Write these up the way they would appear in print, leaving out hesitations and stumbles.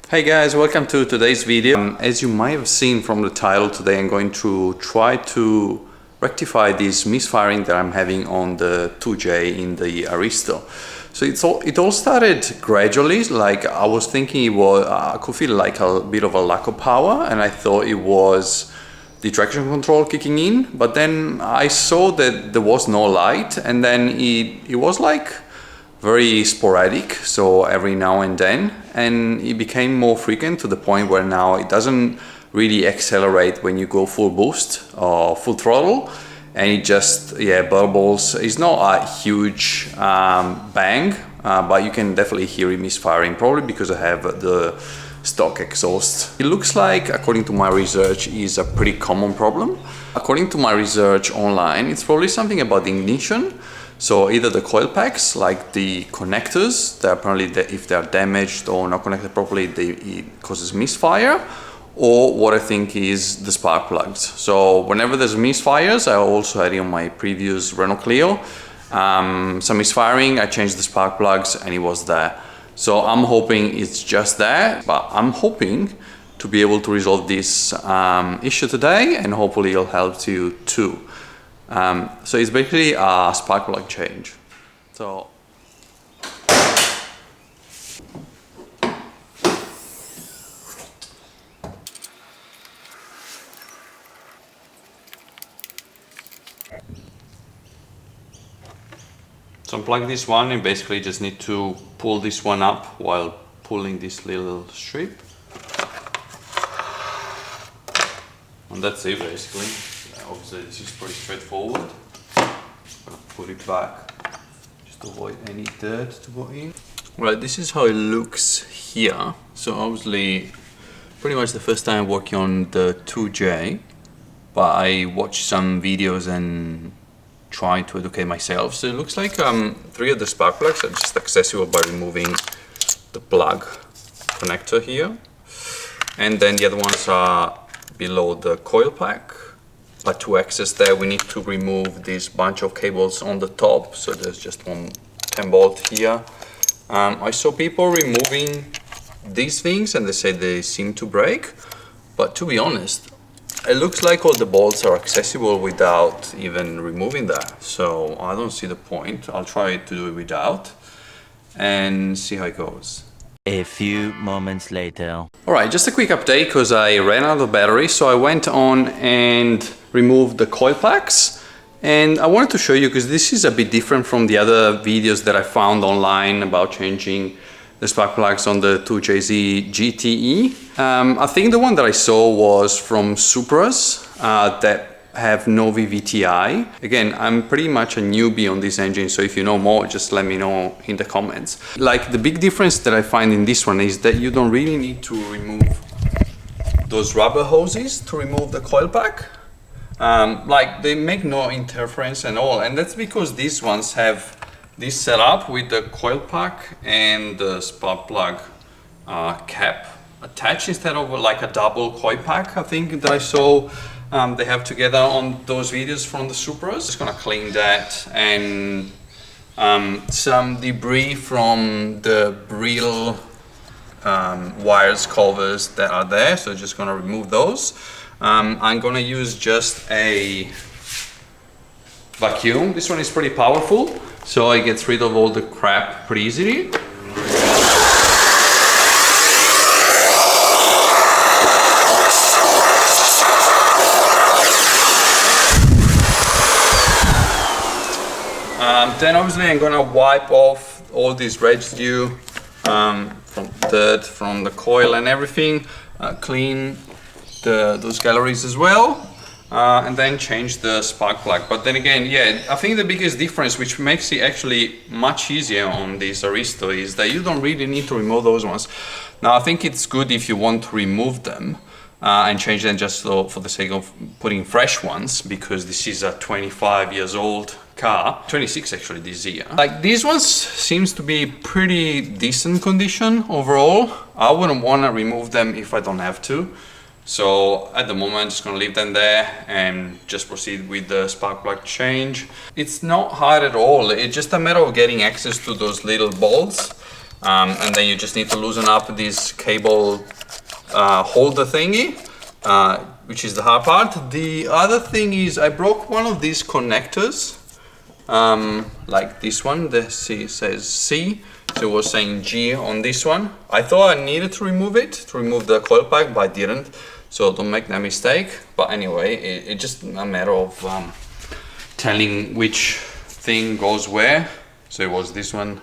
Hey guys, welcome to today's video. As you might have seen from the title, today I'm going to try to rectify this misfiring that I'm having on the 2J in the Aristo. So it all started gradually. Like I was thinking I could feel like a bit of a lack of power, and I thought it was the traction control kicking in, but then I saw that there was no light, and then it was like very sporadic, so every now and then, and it became more frequent to the point where now it doesn't really accelerate when you go full boost or full throttle, and it just burbles. It's not a huge bang, but you can definitely hear it misfiring, probably because I have the stock exhaust. It looks like, according to my research, is a pretty common problem. According to my research online, it's probably something about the ignition. So either the coil packs, like the connectors, that apparently if they're damaged or not connected properly, it causes misfire, or what I think is the spark plugs. So whenever there's misfires, I also had it on my previous Renault Clio, some misfiring, I changed the spark plugs and it was there. So I'm hoping it's just that, but I'm hoping to be able to resolve this issue today, and hopefully it'll help you too. So it's basically a spark plug change. So unplug this one, and basically just need to pull this one up while pulling this little strip. And that's it basically. Obviously this is pretty straightforward. Just gonna put it back just to avoid any dirt to go in. Right, this is how it looks here. So obviously pretty much the first time working on the 2J, but I watched some videos and tried to educate myself. So it looks like 3 of the spark plugs are just accessible by removing the plug connector here, and then the other ones are below the coil pack. But to access that, we need to remove this bunch of cables on the top. So there's just one 10 bolt here. I saw people removing these things and they say they seem to break, but to be honest, it looks like all the bolts are accessible without even removing that. So I don't see the point. I'll try to do it without and see how it goes. A few moments later. Alright, just a quick update because I ran out of battery, so I went on and removed the coil packs, and I wanted to show you because this is a bit different from the other videos that I found online about changing the spark plugs on the 2JZ GTE. I think the one that I saw was from Supras that have no VVTi. Again, I'm pretty much a newbie on this engine, so if you know more, just let me know in the comments. Like, the big difference that I find in this one is that you don't really need to remove those rubber hoses to remove the coil pack. Like, they make no interference at all, and that's because these ones have this setup with the coil pack and the spark plug cap attached instead of like a double coil pack, I think, that I saw they have together on those videos from the Supras. Just gonna clean that, and some debris from the grill wires covers that are there, so just gonna remove those. I'm gonna use just a vacuum. This one is pretty powerful, so it gets rid of all the crap pretty easily. Then obviously I'm gonna wipe off all this residue from dirt from the coil and everything, clean those galleries as well, and then change the spark plug. But then again, yeah, I think the biggest difference, which makes it actually much easier on this Aristo, is that you don't really need to remove those ones. Now I think it's good if you want to remove them and change them just for the sake of putting fresh ones, because this is a 25 years old car, 26 actually this year. Like, these ones seems to be pretty decent condition overall. I wouldn't want to remove them if I don't have to. So at the moment, I'm just gonna leave them there and just proceed with the spark plug change. It's not hard at all. It's just a matter of getting access to those little bolts. and then you just need to loosen up this cable holder thingy, which is the hard part. The other thing is I broke one of these connectors, like this one. The C says C, so it was saying G on this one. I thought I needed to remove it, to remove the coil pack, but I didn't. So don't make that mistake. But anyway, it's just a matter of telling which thing goes where. So it was this one. I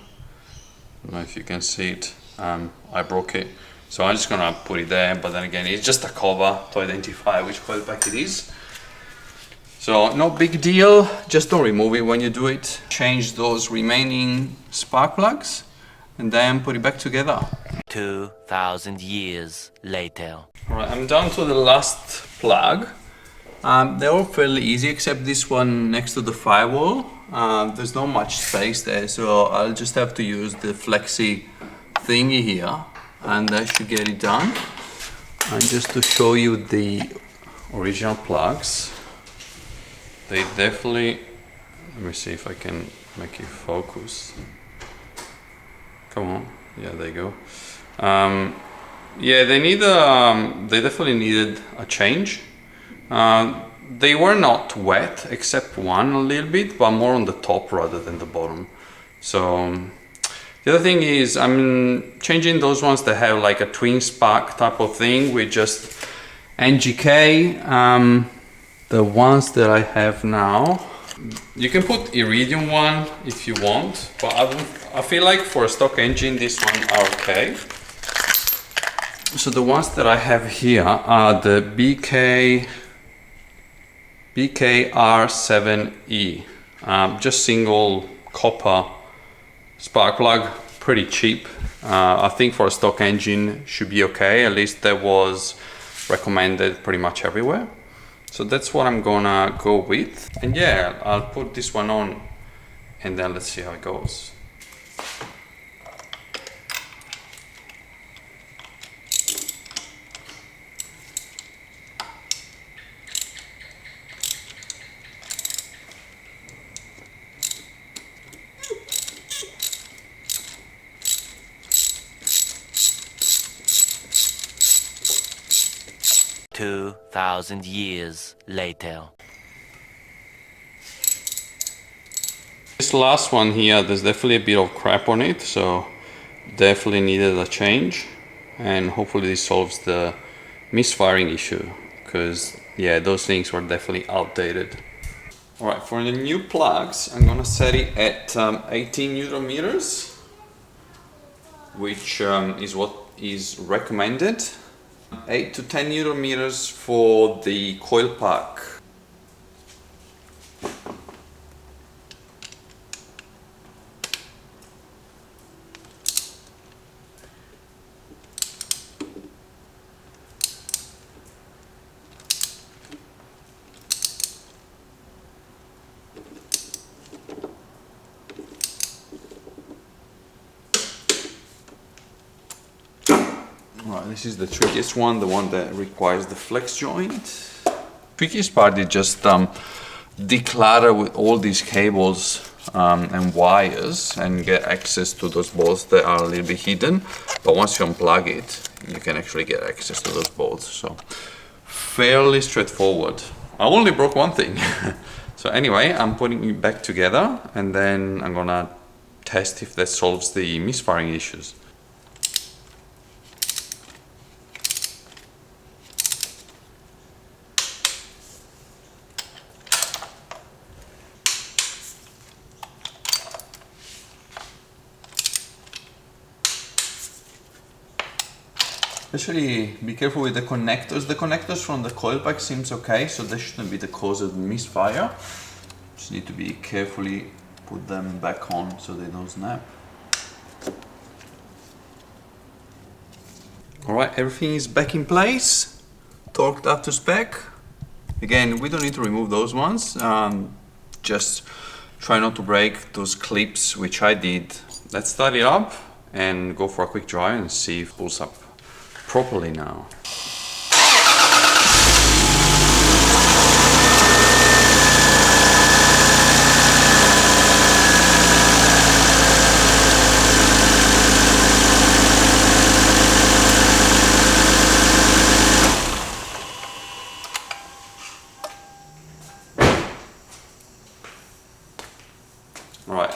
don't know if you can see it. I broke it. So I'm just gonna put it there, but then again, it's just a cover to identify which coil pack it is. So no big deal, just don't remove it when you do it. Change those remaining spark plugs and then put it back together. 2,000 years later. All right, I'm down to the last plug. They're all fairly easy except this one next to the firewall. There's not much space there, so I'll just have to use the flexi thingy here and that should get it done. And just to show you the original plugs, they definitely, let me see if I can make it focus. Come on, yeah, there you go. Yeah, they definitely needed a change. They were not wet, except one a little bit, but more on the top rather than the bottom. So the other thing is I'm changing those ones that have like a twin spark type of thing with just NGK. The ones that I have now, you can put iridium one if you want, but I feel like for a stock engine this one are okay. So the ones that I have here are the BKR7E, just single copper spark plug, pretty cheap. I think for a stock engine should be okay, at least that was recommended pretty much everywhere. So that's what I'm gonna go with. And yeah, I'll put this one on and then let's see how it goes. 2,000 years later. This last one here, there's definitely a bit of crap on it, so definitely needed a change, and hopefully this solves the misfiring issue, because yeah, those things were definitely outdated. Alright, for the new plugs, I'm gonna set it at 18 Newton meters, which is what is recommended. 8 to 10 Newton meters for the coil pack. Right, this is the trickiest one, the one that requires the flex joint. Trickiest part is just declutter with all these cables and wires and get access to those bolts that are a little bit hidden. But once you unplug it, you can actually get access to those bolts. So fairly straightforward. I only broke one thing. So anyway, I'm putting it back together and then I'm gonna test if that solves the misfiring issues. Especially be careful with the connectors. The connectors from the coil pack seems okay, so that shouldn't be the cause of the misfire. Just need to be carefully put them back on so they don't snap. Alright, everything is back in place, torqued up to spec. Again, we don't need to remove those ones. Just try not to break those clips, which I did. Let's start it up and go for a quick drive and see if it pulls up properly now.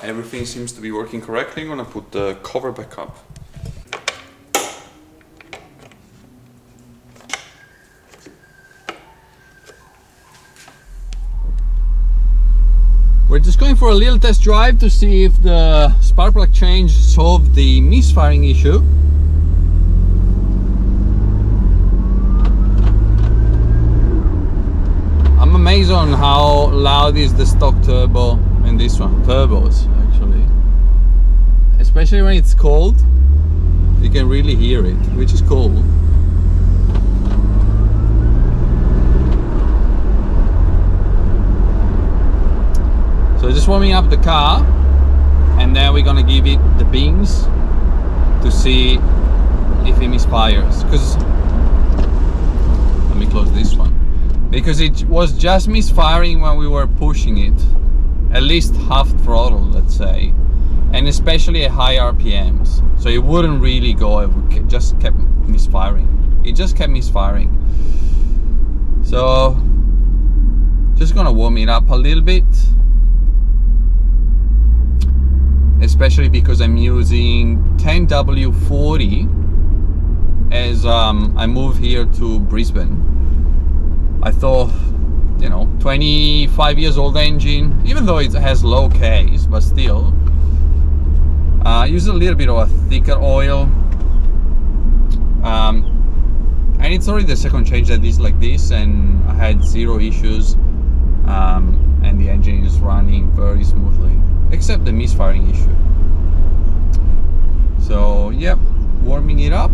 everything seems to be working correctly. I'm gonna put the cover back up. We're just going for a little test drive to see if the spark plug change solved the misfiring issue. I'm amazed on how loud is the stock turbo and this one. Turbos, actually. Especially when it's cold, you can really hear it, which is cool. So just warming up the car, and then we're gonna give it the beans to see if it misfires. Because let me close this one. Because it was just misfiring when we were pushing it, at least half throttle, let's say, and especially at high RPMs. So it wouldn't really go if we just kept misfiring. It just kept misfiring. So just gonna warm it up a little bit. Especially because I'm using 10W40 as I move here to Brisbane. I thought, you know, 25 years old engine, even though it has low Ks, but still. Use a little bit of a thicker oil. And it's already the second change that is like this, and I had zero issues. And the engine is running very smoothly. Except the misfiring issue. So yep, warming it up,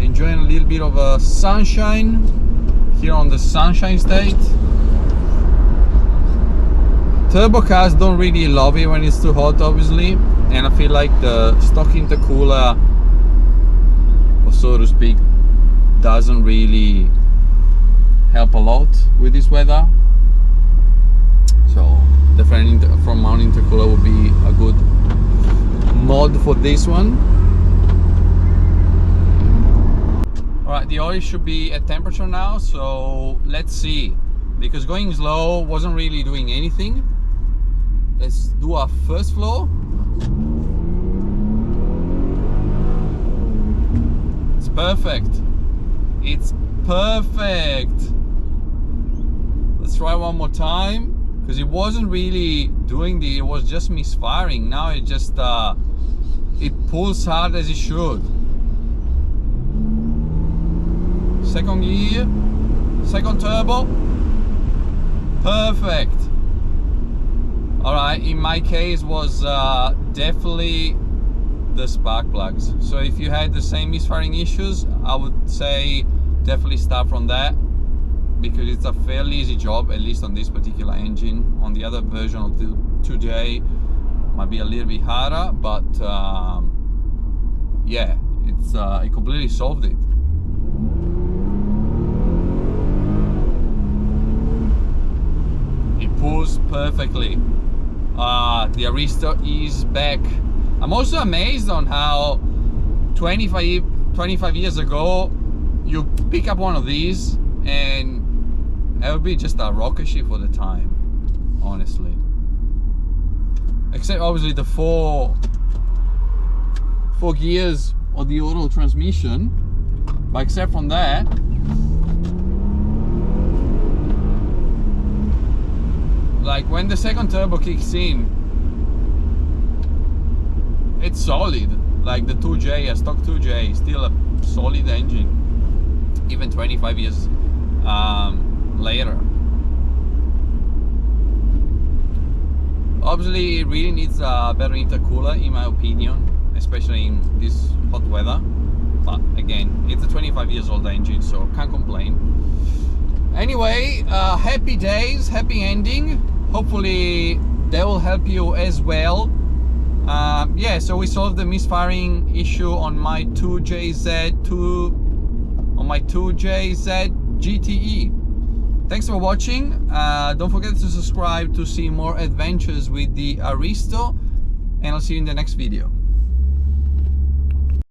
enjoying a little bit of sunshine here on the Sunshine State. Turbo cars don't really love it when it's too hot, obviously, and I feel like the stock intercooler, or so to speak, doesn't really help a lot with this weather. So definitely front mount intercooler would be a good mod for this one. Alright, the oil should be at temperature now, so let's see. Because going slow wasn't really doing anything. Let's do our first flow. It's perfect. It's perfect. Let's try one more time. Because it wasn't really doing it was just misfiring. Now it just it pulls hard as it should. Second gear, second turbo, perfect. All right, in my case was definitely the spark plugs. So if you had the same misfiring issues, I would say definitely start from that. Because it's a fairly easy job, at least on this particular engine. On the other version of the 2J, might be a little bit harder, but yeah, it completely solved it. It pulls perfectly. The Aristo is back. I'm also amazed on how 25 years ago, you pick up one of these and it would be just a rocket ship for the time, honestly. Except obviously the four gears of the auto transmission. But except from that, like when the second turbo kicks in, it's solid. Like the 2J, a stock 2J, still a solid engine, even 25 years later. Obviously it really needs a better intercooler in my opinion, especially in this hot weather, but again, it's a 25 years old engine, so can't complain. Anyway, happy days, happy ending. Hopefully that will help you as well. Yeah, so we solved the misfiring issue on my 2JZ GTE. Thanks for watching. Don't forget to subscribe to see more adventures with the Aristo, and I'll see you in the next video.